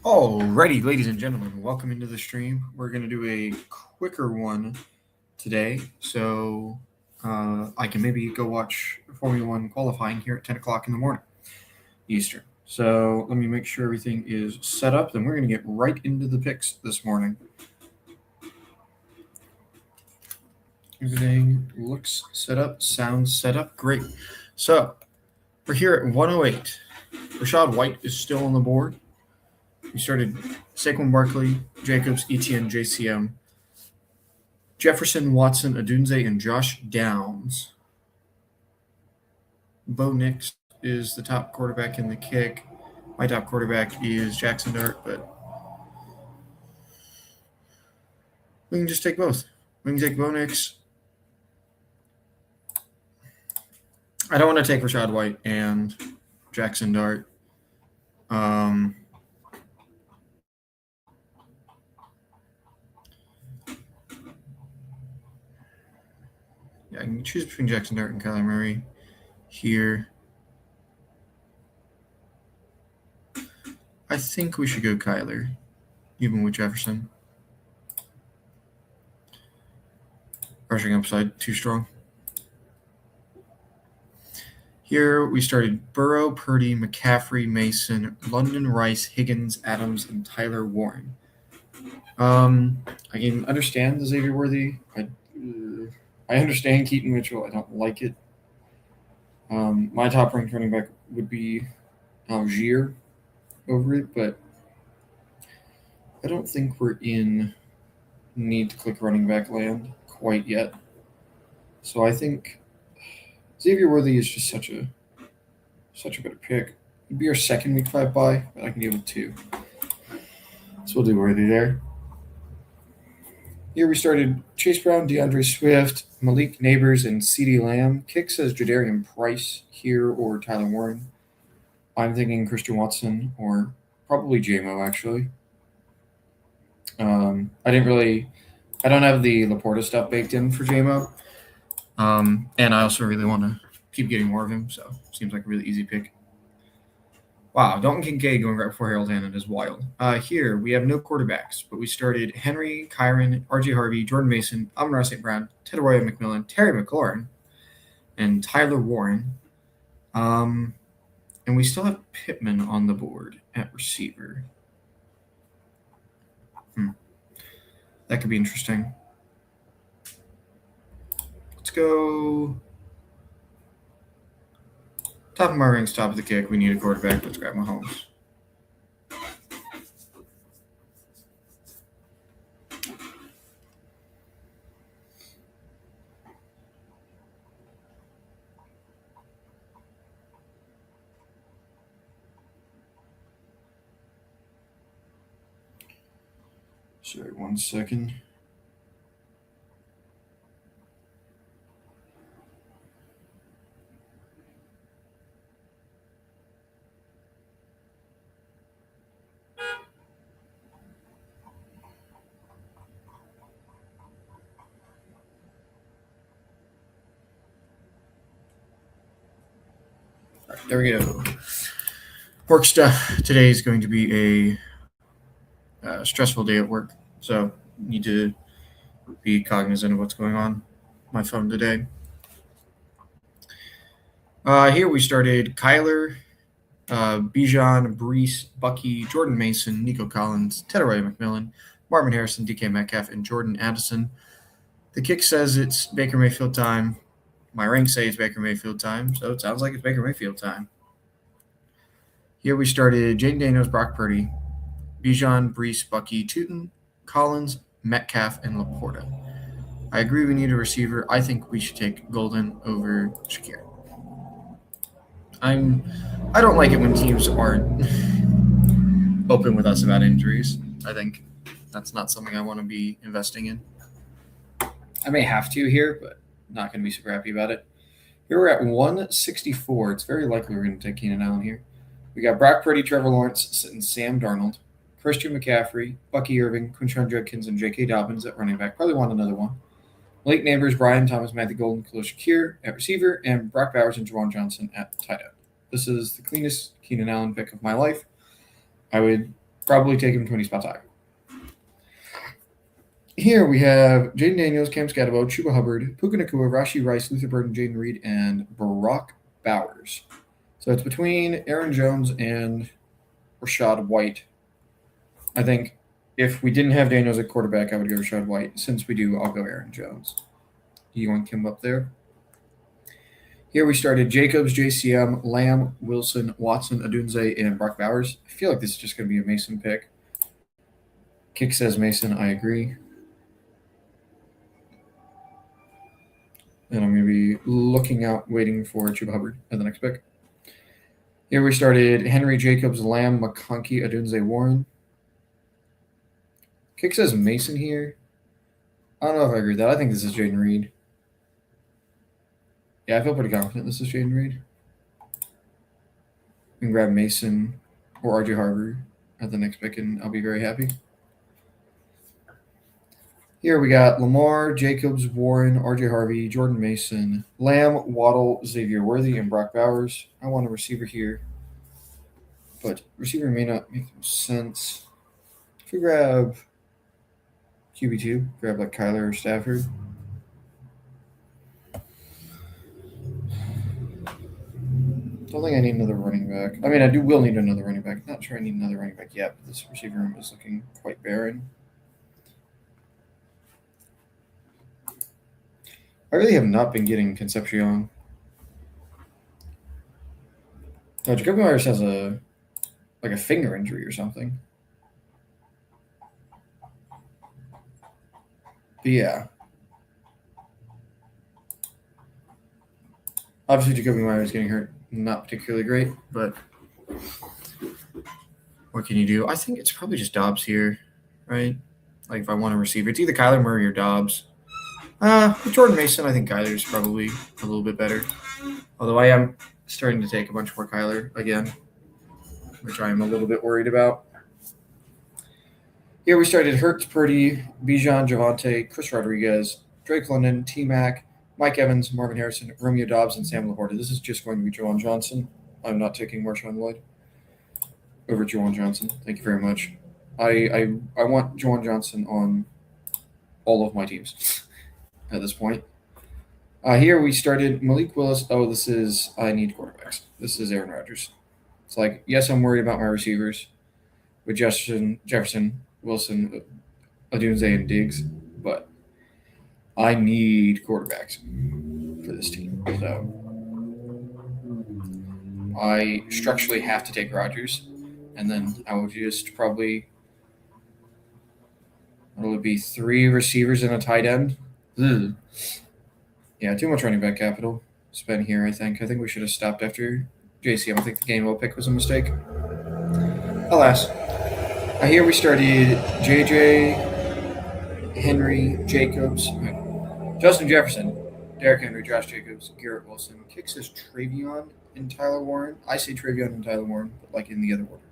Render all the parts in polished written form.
Alrighty, ladies and gentlemen, welcome into the stream. We're going to do a quicker one today, so I can maybe go watch Formula One qualifying here at 10 o'clock in the morning Eastern. So let me make sure everything is set up, then we're going to get right into the picks this morning. Everything looks set up, sounds set up, great. So we're here at 108. Rashad White is still on the board. We started Saquon Barkley, Jacobs, Etienne, JCM, Jefferson, Watson, Adunze, and Josh Downs. Bo Nix is the top quarterback in the kick. My top quarterback is Jackson Dart, but we can just take both. We can take Bo Nix. I don't want to take Rashad White and Jackson Dart. I can choose between Jackson Dart and Kyler Murray here. I think we should go Kyler, even with Jefferson. Rushing upside too strong. Here we started Burrow, Purdy, McCaffrey, Mason, London, Rice, Higgins, Adams, and Tyler Warren. I can understand the Xavier Worthy. I understand Keaton Mitchell. I don't like it. My top ranked running back would be Algier over it, but I don't think we're in need to click running back land quite yet. So I think Xavier Worthy is just such a better pick. It'd be our second week 5 bye, but I can deal with 2. So we'll do Worthy there. Here we started Chase Brown, DeAndre Swift, Malik Neighbors, and CeeDee Lamb. Kick says Jadarian Price here or Tyler Warren. I'm thinking Christian Watson or probably JMO, actually. I don't have the Laporta stuff baked in for JMO. And I also really want to keep getting more of him, so seems like a really easy pick. Wow, Dalton Kincaid going right before Harold Hammond is wild. Here, we have no quarterbacks, but we started Henry, Kyron, R.J. Harvey, Jordan Mason, Amon-Ra St. Brown, Tedoroya McMillan, Terry McLaurin, and Tyler Warren. And we still have Pittman on the board at receiver. That could be interesting. Let's go top of my ranks, top of the kick. We need a quarterback. Let's grab Mahomes. Sorry, 1 second. All right, there we go. Work stuff. Today is going to be a stressful day at work, so need to be cognizant of what's going on my phone today. Here we started Kyler, Bijan, Brees, Bucky, Jordan Mason, Nico Collins, Tedoroya McMillan, Marvin Harrison, DK Metcalf, and Jordan Addison. The kick says it's Baker Mayfield time. My ranks say it's Baker Mayfield time, so it sounds like it's Baker Mayfield time. Here we started Jaden Daniels, Brock Purdy, Bijan, Brees, Bucky, Tootin, Collins, Metcalf, and Laporta. I agree we need a receiver. I think we should take Golden over Shakir. I don't like it when teams aren't open with us about injuries. I think that's not something I want to be investing in. I may have to here, but not going to be super happy about it. Here we're at 164. It's very likely we're going to take Keenan Allen here. We got Brock Purdy, Trevor Lawrence, and Sam Darnold, Christian McCaffrey, Bucky Irving, Quinshon Judkins, and J.K. Dobbins at running back. Probably want another one. Malik Neighbors, Brian Thomas, Matthew Golden, Khalil Shakir at receiver, and Brock Bowers and Jawan Johnson at tight end. This is the cleanest Keenan Allen pick of my life. I would Probably take him 20 spots higher. Here we have Jaden Daniels, Cam Scatabo, Chuba Hubbard, Puka Nakua, Rashi Rice, Luther Burden, Jaden Reed, and Barack Bowers. So it's between Aaron Jones and Rashad White. I think if we didn't have Daniels at quarterback, I would go Rashad White. Since we do, I'll go Aaron Jones. Do you want him up there? Here we started Jacobs, JCM, Lamb, Wilson, Watson, Adunze, and Brock Bowers. I feel like this is just going to be a Mason pick. Kick says Mason. I agree. And I'm going to be looking out, waiting for Chuba Hubbard at the next pick. Here we started Henry, Jacobs, Lamb, McConkey, Adunze, Warren. Kick says Mason here. I don't know if I agree with that. I think this is Jaden Reed. Yeah, I feel pretty confident this is Jaden Reed. We can grab Mason or RJ Harvard at the next pick, and I'll be very happy. Here we got Lamar, Jacobs, Warren, RJ Harvey, Jordan Mason, Lamb, Waddle, Xavier Worthy, and Brock Bowers. I want a receiver here, but receiver may not make sense. If we grab QB2, grab like Kyler or Stafford. Don't think I need another running back. I mean, will need another running back. Not sure I need another running back yet, but this receiver room is looking quite barren. I really have not been getting Concepcion. No, Jacoby Myers has a finger injury or something. But yeah. Obviously, Jacoby Myers getting hurt, not particularly great, but what can you do? I think it's probably just Dobbs here, right? Like, if I want a receiver, it's either Kyler Murray or Dobbs. With Jordan Mason, I think Kyler's probably a little bit better. Although I am starting to take a bunch more Kyler again, which I am a little bit worried about. Here we started Hurts, Purdy, Bijan, Javante, Chris Rodriguez, Drake London, T-Mac, Mike Evans, Marvin Harrison, Romeo Dobbs, and Sam Laporta. This is just going to be Juwan Johnson. I'm not taking Marshawn Lloyd over Juwan Johnson. Thank you very much. I want Juwan Johnson on all of my teams at this point. Here we started Malik Willis. Oh, I need quarterbacks. This is Aaron Rodgers. It's like, yes, I'm worried about my receivers with Jefferson, Wilson, Adunze, and Diggs, but I need quarterbacks for this team. So I structurally have to take Rodgers, and then I will just probably – what will it be, 3 receivers and a tight end? Ugh. Yeah, too much running back capital spent here, I think. I think we should have stopped after JCM. I think the game pick was a mistake. Alas. Here we started JJ, Henry, Jacobs, Justin Jefferson, Derrick Henry, Josh Jacobs, Garrett Wilson. Kick says Travion and Tyler Warren. I say Travion and Tyler Warren, but like in the other order.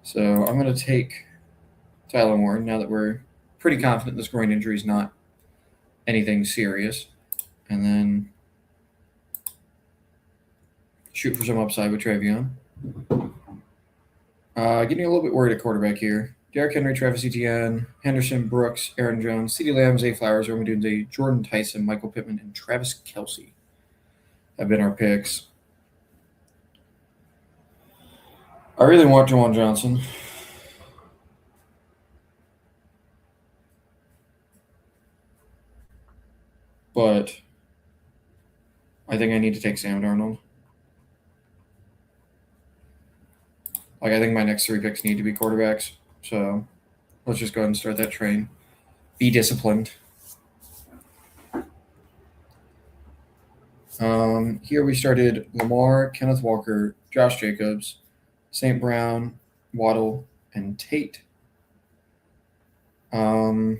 So I'm going to take Tyler Warren now that we're pretty confident this groin injury is not anything serious, and then shoot for some upside with Travion. Getting a little bit worried at quarterback here. Derrick Henry, Travis Etienne, Henderson, Brooks, Aaron Jones, CeeDee Lamb, Zay Flowers, Romeo Dunze, Jordan Tyson, Michael Pittman, and Travis Kelce have been our picks. I really want Juwan Johnson. But I think I need to take Sam Darnold. Like, I think my next 3 picks need to be quarterbacks. So let's just go ahead and start that train. Be disciplined. Here we started Lamar, Kenneth Walker, Josh Jacobs, St. Brown, Waddle, and Tate. Yeah,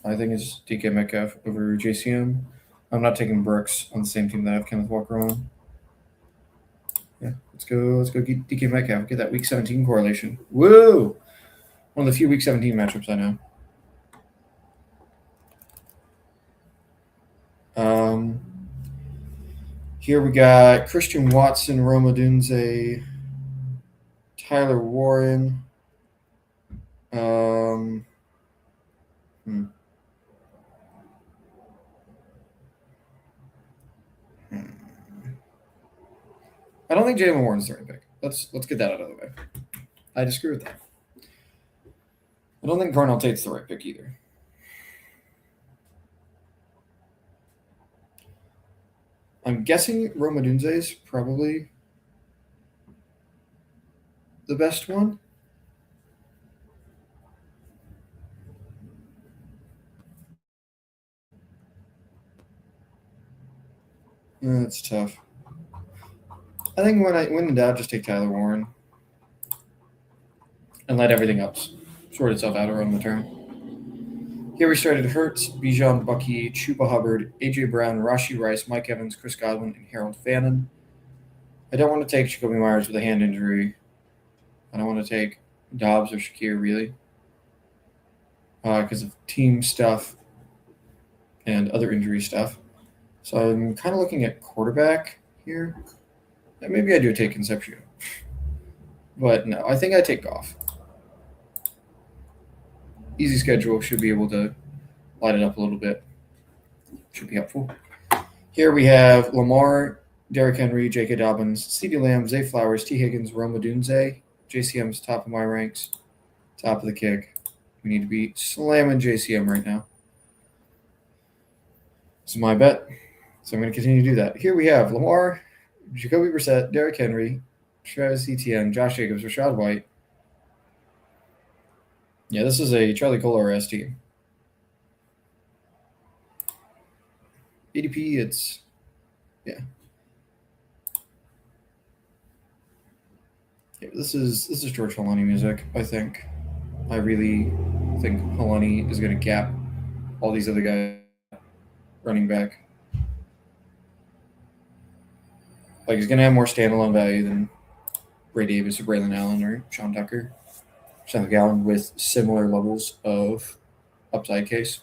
I think it's DK Metcalf over JCM. I'm not taking Brooks on the same team that I have Kenneth Walker on. Yeah, let's go get DK Metcalf. Get that Week 17 correlation. Woo! One of the few Week 17 matchups I know. Here we got Christian Watson, Roma Dunze, Tyler Warren. Hmm. I don't think Jalen Warren's the right pick. Let's get that out of the way. I disagree with that. I don't think Carnell Tate's the right pick either. I'm guessing Rome Odunze is probably the best one. That's tough. I think when in doubt, just take Tyler Warren and let everything else sort itself out around the turn. Here we started Hurts, Bijan, Bucky, Chuba Hubbard, AJ Brown, Rashi Rice, Mike Evans, Chris Godwin, and Harold Fannin. I don't want to take Jacoby Myers with a hand injury. I don't want to take Dobbs or Shakir really because of team stuff and other injury stuff. So I'm kind of looking at quarterback here. And maybe I do take Concepcion. But no, I think I take Goff. Easy schedule, should be able to light it up a little bit. Should be helpful. Here we have Lamar, Derrick Henry, J.K. Dobbins, CeeDee Lamb, Zay Flowers, T. Higgins, Rome Odunze. JCM's top of my ranks, top of the kick. We need to be slamming JCM right now. This is my bet, so I'm going to continue to do that. Here we have Lamar, Jacoby Brissett, Derrick Henry, Travis Etienne, Josh Jacobs, Rashad White. Yeah, this is a Charlie Kolar-esque team. ADP, it's yeah. This is George Holani music. I think. I really think Holani is going to gap all these other guys running back. Like he's going to have more standalone value than Ray Davis or Braylon Allen or Sean Tucker, Sean McGowan with similar levels of upside case.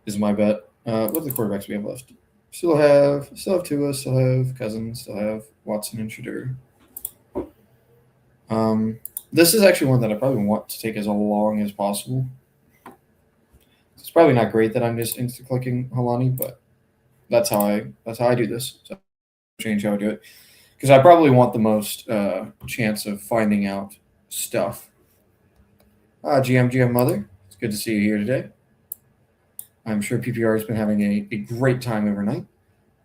Is my bet. What are the quarterbacks we have left? Still have Tua, still have Cousins, still have Watson and Shedeur. This is actually one that I probably want to take as long as possible. It's probably not great that I'm just insta clicking Holani, but that's how I do this. So change how I do it because I probably want the most chance of finding out stuff. GM Mother, it's good to see you here today. I'm sure PPR has been having a great time overnight.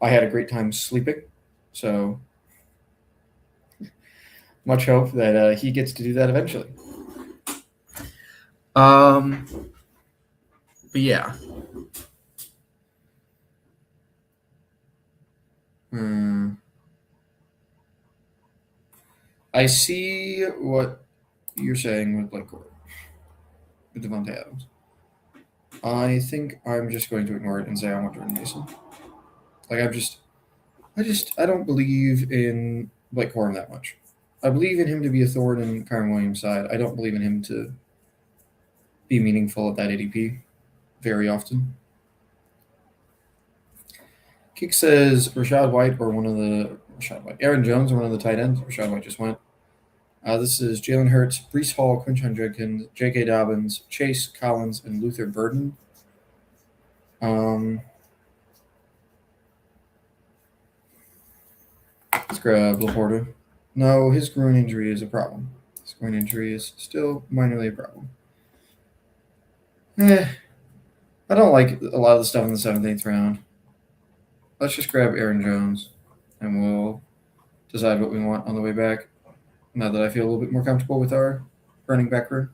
I had a great time sleeping, so much hope that he gets to do that eventually. But yeah. I see what you're saying with Blake Gordon, with Devontae Adams. I think I'm just going to ignore it and say I want Jordan Mason. Like I don't believe in Blake Corum that much. I believe in him to be a thorn in Kyren Williams' side. I don't believe in him to be meaningful at that ADP very often. Kick says Rashad White or Aaron Jones or one of the tight ends. Rashad White just went. This is Jalen Hurts, Breece Hall, Quinton Jenkins, J.K. Dobbins, Chase Collins, and Luther Burden. Let's grab Laporta. No, his groin injury is a problem. His groin injury is still minorly a problem. I don't like a lot of the stuff in the 7th, 8th round. Let's just grab Aaron Jones, and we'll decide what we want on the way back. Now that I feel a little bit more comfortable with our running back room.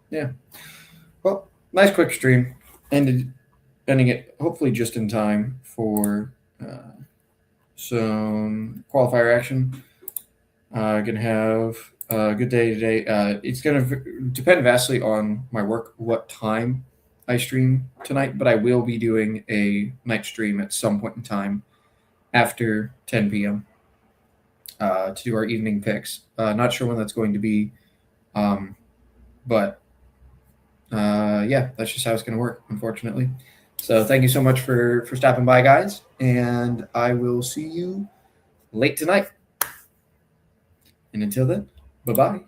Yeah. Well, nice quick stream. Ending it hopefully just in time for some qualifier action. Gonna have a good day today. It's gonna depend vastly on my work, what time I stream tonight, but I will be doing a night stream at some point in time after 10 p.m. To do our evening picks. Not sure when that's going to be, but yeah, that's just how it's going to work, unfortunately. So thank you so much for stopping by, guys, and I will see you late tonight. And until then, bye-bye.